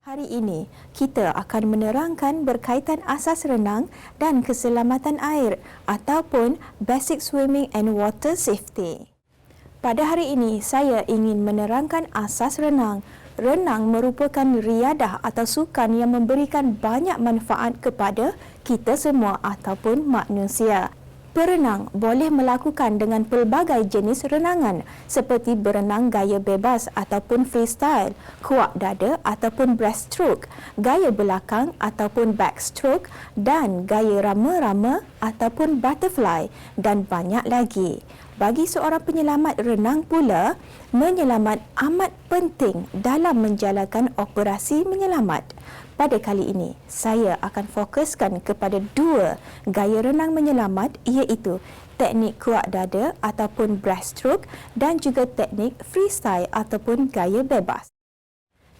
Hari ini, kita akan menerangkan berkaitan asas renang dan keselamatan air ataupun Basic Swimming and Water Safety. Pada hari ini, saya ingin menerangkan asas renang. Renang merupakan riadah atau sukan yang memberikan banyak manfaat kepada kita semua ataupun manusia. Perenang boleh melakukan dengan pelbagai jenis renangan seperti berenang gaya bebas ataupun freestyle, kuak dada ataupun breaststroke, gaya belakang ataupun backstroke dan gaya rama-rama ataupun butterfly dan banyak lagi. Bagi seorang penyelamat renang pula, menyelamat amat penting dalam menjalankan operasi menyelamat. Pada kali ini, saya akan fokuskan kepada dua gaya renang menyelamat iaitu teknik kuak dada ataupun breaststroke dan juga teknik freestyle ataupun gaya bebas.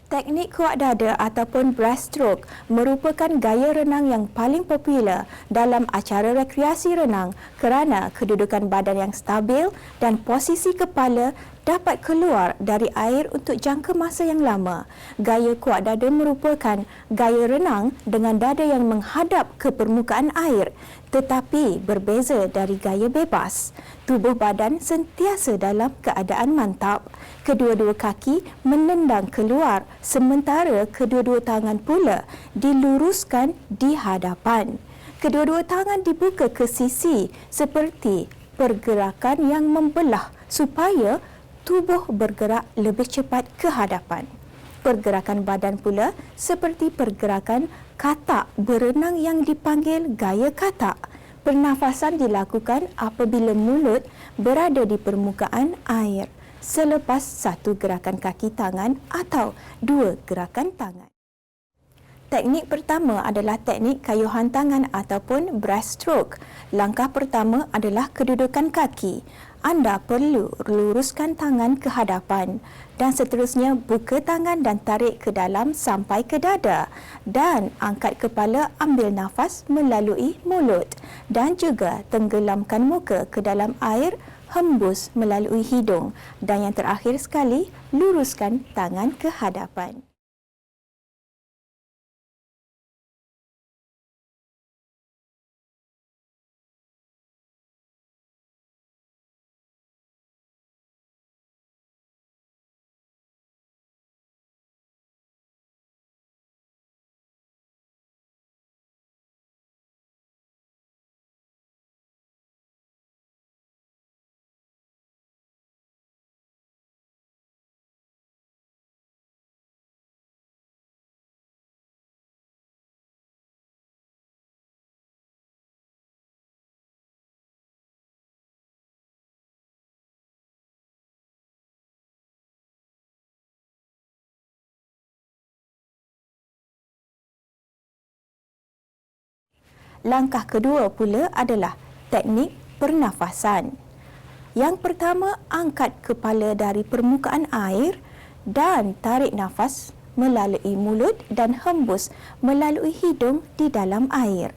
Teknik kuak dada ataupun breaststroke merupakan gaya renang yang paling popular dalam acara rekreasi renang kerana kedudukan badan yang stabil dan posisi kepala dapat keluar dari air untuk jangka masa yang lama. Gaya kuak dada merupakan gaya renang dengan dada yang menghadap ke permukaan air tetapi berbeza dari gaya bebas. Tubuh badan sentiasa dalam keadaan mantap. Kedua-dua kaki menendang keluar sementara kedua-dua tangan pula diluruskan di hadapan. Kedua-dua tangan dibuka ke sisi seperti pergerakan yang membelah supaya tubuh bergerak lebih cepat ke hadapan. Pergerakan badan pula seperti pergerakan katak berenang yang dipanggil gaya katak. Pernafasan dilakukan apabila mulut berada di permukaan air selepas satu gerakan kaki tangan atau dua gerakan tangan. Teknik pertama adalah teknik kayuhan tangan ataupun breaststroke. Langkah pertama adalah kedudukan kaki. Anda perlu luruskan tangan ke hadapan dan seterusnya buka tangan dan tarik ke dalam sampai ke dada dan angkat kepala ambil nafas melalui mulut dan juga tenggelamkan muka ke dalam air hembus melalui hidung dan yang terakhir sekali luruskan tangan ke hadapan. Langkah kedua pula adalah teknik pernafasan. Yang pertama, angkat kepala dari permukaan air dan tarik nafas melalui mulut dan hembus melalui hidung di dalam air.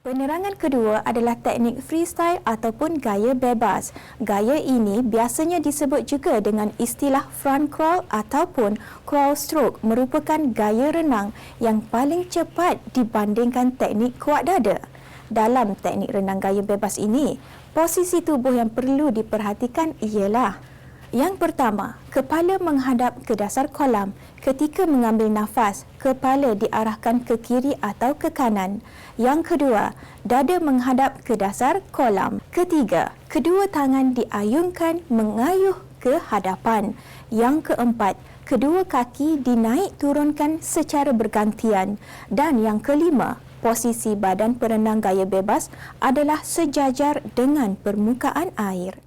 Penerangan kedua adalah teknik freestyle ataupun gaya bebas. Gaya ini biasanya disebut juga dengan istilah front crawl ataupun crawl stroke merupakan gaya renang yang paling cepat dibandingkan teknik kuak dada. Dalam teknik renang gaya bebas ini, posisi tubuh yang perlu diperhatikan ialah yang pertama, kepala menghadap ke dasar kolam. Ketika mengambil nafas, kepala diarahkan ke kiri atau ke kanan. Yang kedua, dada menghadap ke dasar kolam. Ketiga, kedua tangan diayunkan mengayuh ke hadapan. Yang keempat, kedua kaki dinaik turunkan secara bergantian. Dan yang kelima, posisi badan perenang gaya bebas adalah sejajar dengan permukaan air.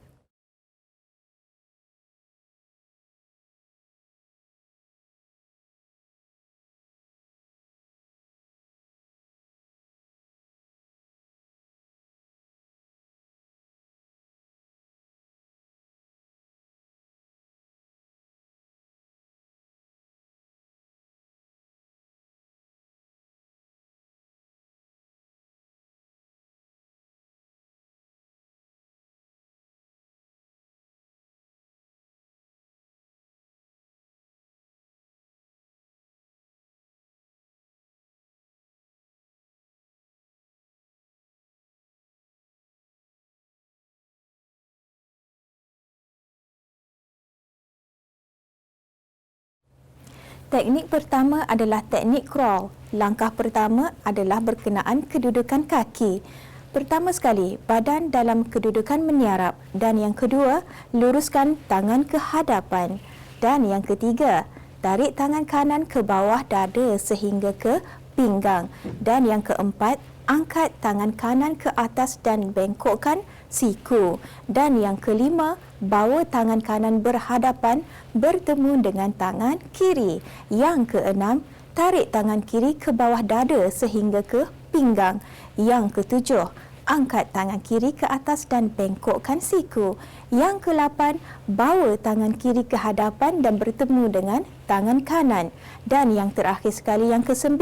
Teknik pertama adalah teknik crawl. Langkah pertama adalah berkenaan kedudukan kaki. Pertama sekali, badan dalam kedudukan menyarap, dan yang kedua, luruskan tangan ke hadapan. Dan yang ketiga, tarik tangan kanan ke bawah dada sehingga ke pinggang. Dan yang keempat, angkat tangan kanan ke atas dan bengkokkan siku. Dan yang kelima, bawa tangan kanan berhadapan bertemu dengan tangan kiri. Yang keenam, tarik tangan kiri ke bawah dada sehingga ke pinggang. Yang ketujuh, angkat tangan kiri ke atas dan bengkokkan siku. Yang ke-8, bawa tangan kiri ke hadapan dan bertemu dengan tangan kanan. Dan yang terakhir sekali, yang ke-9,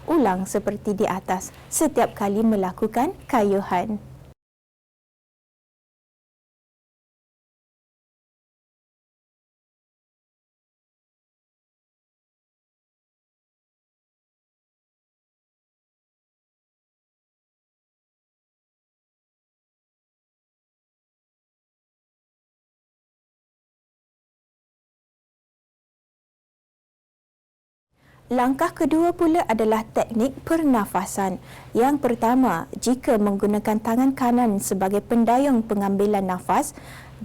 ulang seperti di atas setiap kali melakukan kayuhan. Langkah kedua pula adalah teknik pernafasan. Yang pertama, jika menggunakan tangan kanan sebagai pendayung pengambilan nafas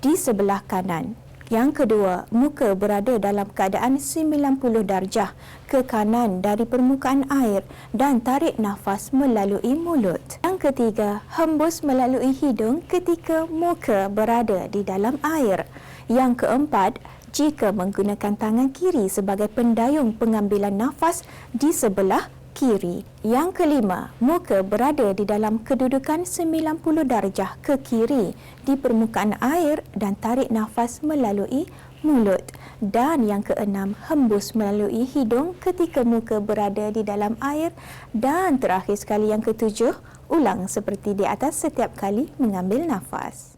di sebelah kanan. Yang kedua, muka berada dalam keadaan 90 darjah ke kanan dari permukaan air dan tarik nafas melalui mulut. Yang ketiga, hembus melalui hidung ketika muka berada di dalam air. Yang keempat, jika menggunakan tangan kiri sebagai pendayung pengambilan nafas di sebelah kiri. Yang kelima, muka berada di dalam kedudukan 90 darjah ke kiri di permukaan air dan tarik nafas melalui mulut. Dan yang keenam, hembus melalui hidung ketika muka berada di dalam air. Dan terakhir sekali, yang ketujuh, ulang seperti di atas setiap kali mengambil nafas.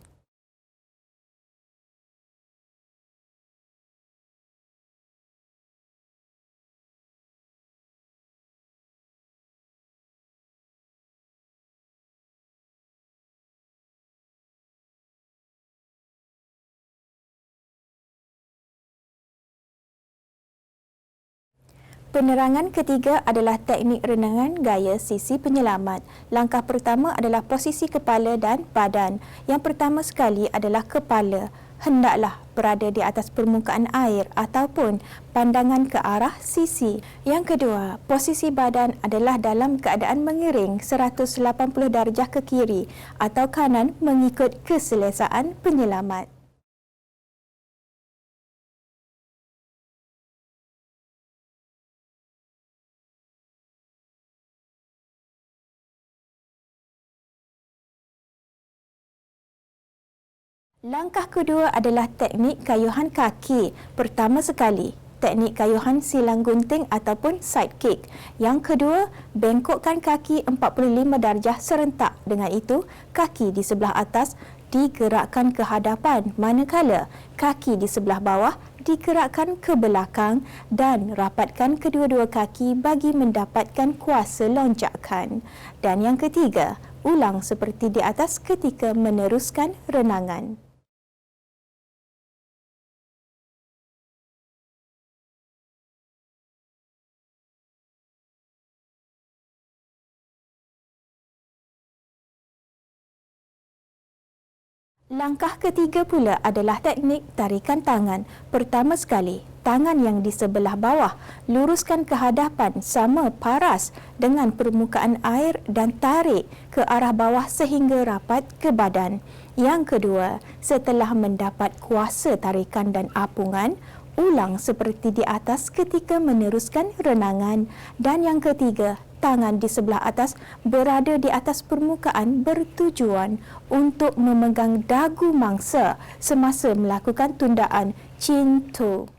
Penerangan ketiga adalah teknik renangan gaya sisi penyelamat. Langkah pertama adalah posisi kepala dan badan. Yang pertama sekali adalah kepala. Hendaklah berada di atas permukaan air ataupun pandangan ke arah sisi. Yang kedua, posisi badan adalah dalam keadaan mengiring 180 darjah ke kiri atau kanan mengikut keselesaan penyelamat. Langkah kedua adalah teknik kayuhan kaki. Pertama sekali, teknik kayuhan silang gunting ataupun side kick. Yang kedua, bengkokkan kaki 45 darjah serentak. Dengan itu, kaki di sebelah atas digerakkan ke hadapan, manakala kaki di sebelah bawah digerakkan ke belakang dan rapatkan kedua-dua kaki bagi mendapatkan kuasa lonjakan. Dan yang ketiga, ulang seperti di atas ketika meneruskan renangan. Langkah ketiga pula adalah teknik tarikan tangan. Pertama sekali, tangan yang di sebelah bawah luruskan ke hadapan sama paras dengan permukaan air dan tarik ke arah bawah sehingga rapat ke badan. Yang kedua, setelah mendapat kuasa tarikan dan apungan, ulang seperti di atas ketika meneruskan renangan. Dan yang ketiga, tangan di sebelah atas berada di atas permukaan bertujuan untuk memegang dagu mangsa semasa melakukan tundaan chin toe.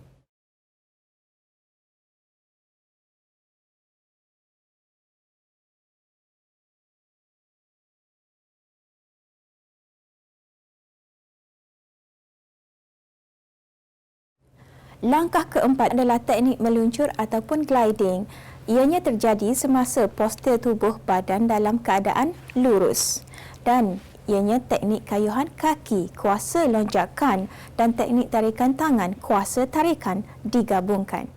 Langkah keempat adalah teknik meluncur ataupun gliding. Ianya terjadi semasa postur tubuh badan dalam keadaan lurus. Dan ianya teknik kayuhan kaki, kuasa lonjakan dan teknik tarikan tangan, kuasa tarikan digabungkan.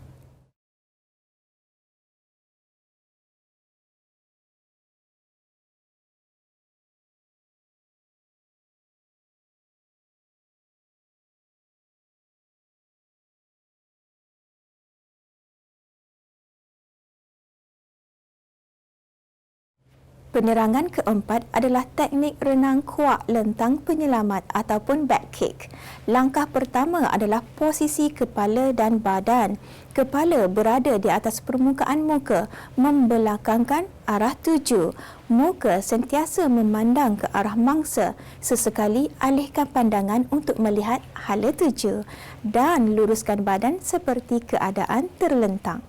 Penerangan keempat adalah teknik renang kuak lentang penyelamat ataupun back kick. Langkah pertama adalah posisi kepala dan badan. Kepala berada di atas permukaan muka, membelakangkan arah tuju. Muka sentiasa memandang ke arah mangsa. Sesekali alihkan pandangan untuk melihat hala tuju dan luruskan badan seperti keadaan terlentang.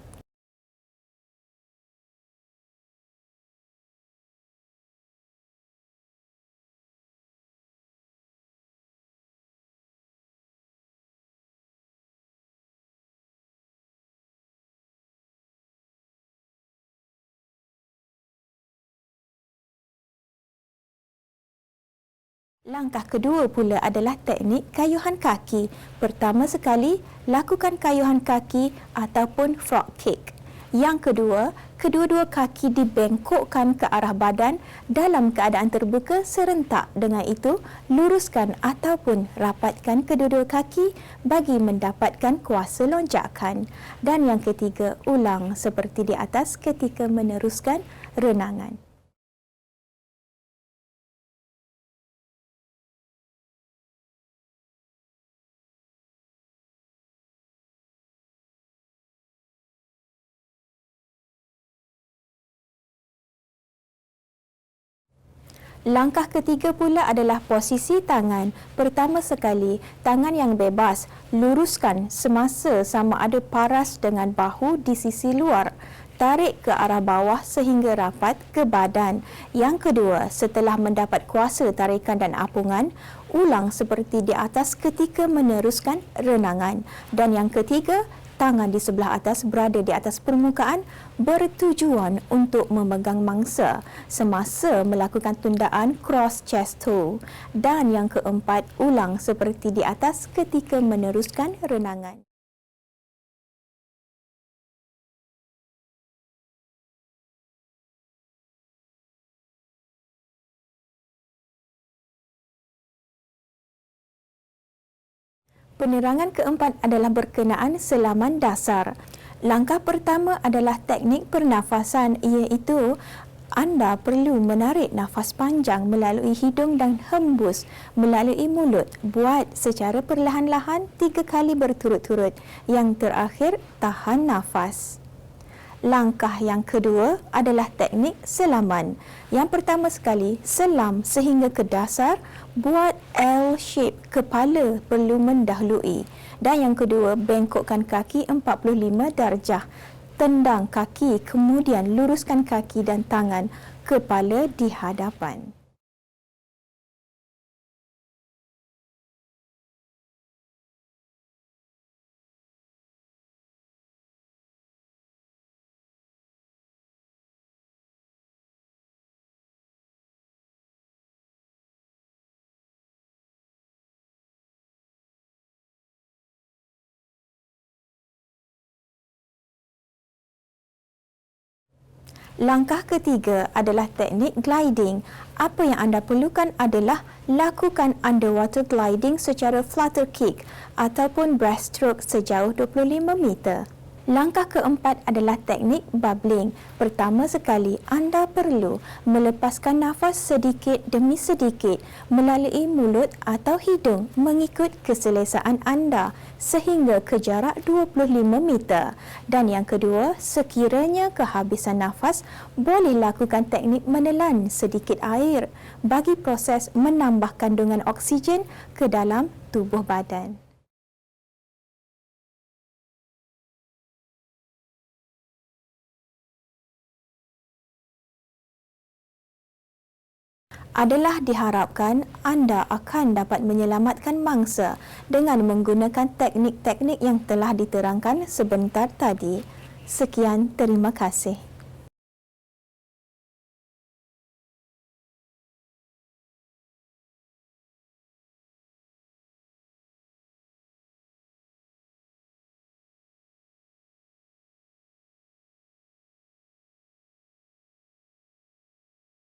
Langkah kedua pula adalah teknik kayuhan kaki. Pertama sekali, lakukan kayuhan kaki ataupun frog kick. Yang kedua, kedua-dua kaki dibengkokkan ke arah badan dalam keadaan terbuka serentak. Dengan itu, luruskan ataupun rapatkan kedua-dua kaki bagi mendapatkan kuasa lonjakan. Dan yang ketiga, ulang seperti di atas ketika meneruskan renangan. Langkah ketiga pula adalah posisi tangan. Pertama sekali, tangan yang bebas, luruskan semasa sama ada paras dengan bahu di sisi luar. Tarik ke arah bawah sehingga rapat ke badan. Yang kedua, setelah mendapat kuasa tarikan dan apungan, ulang seperti di atas ketika meneruskan renangan. Dan yang ketiga, tangan di sebelah atas berada di atas permukaan bertujuan untuk memegang mangsa semasa melakukan tundaan cross chest toe. Dan yang keempat, ulang seperti di atas ketika meneruskan renangan. Penerangan keempat adalah berkenaan selaman dasar. Langkah pertama adalah teknik pernafasan, iaitu anda perlu menarik nafas panjang melalui hidung dan hembus melalui mulut. Buat secara perlahan-lahan 3 kali berturut-turut. Yang terakhir, tahan nafas. Langkah yang kedua adalah teknik selaman. Yang pertama sekali, selam sehingga ke dasar, buat L shape, kepala perlu mendahului. Dan yang kedua, bengkokkan kaki 45 darjah. Tendang kaki, kemudian luruskan kaki dan tangan, kepala di hadapan. Langkah ketiga adalah teknik gliding. Apa yang anda perlukan adalah lakukan underwater gliding secara flutter kick ataupun breaststroke sejauh 25 meter. Langkah keempat adalah teknik bubbling. Pertama sekali, anda perlu melepaskan nafas sedikit demi sedikit melalui mulut atau hidung mengikut keselesaan anda sehingga ke jarak 25 meter. Dan yang kedua, sekiranya kehabisan nafas, boleh lakukan teknik menelan sedikit air bagi proses menambah kandungan oksigen ke dalam tubuh badan. Adalah diharapkan anda akan dapat menyelamatkan mangsa dengan menggunakan teknik-teknik yang telah diterangkan sebentar tadi. Sekian, terima kasih.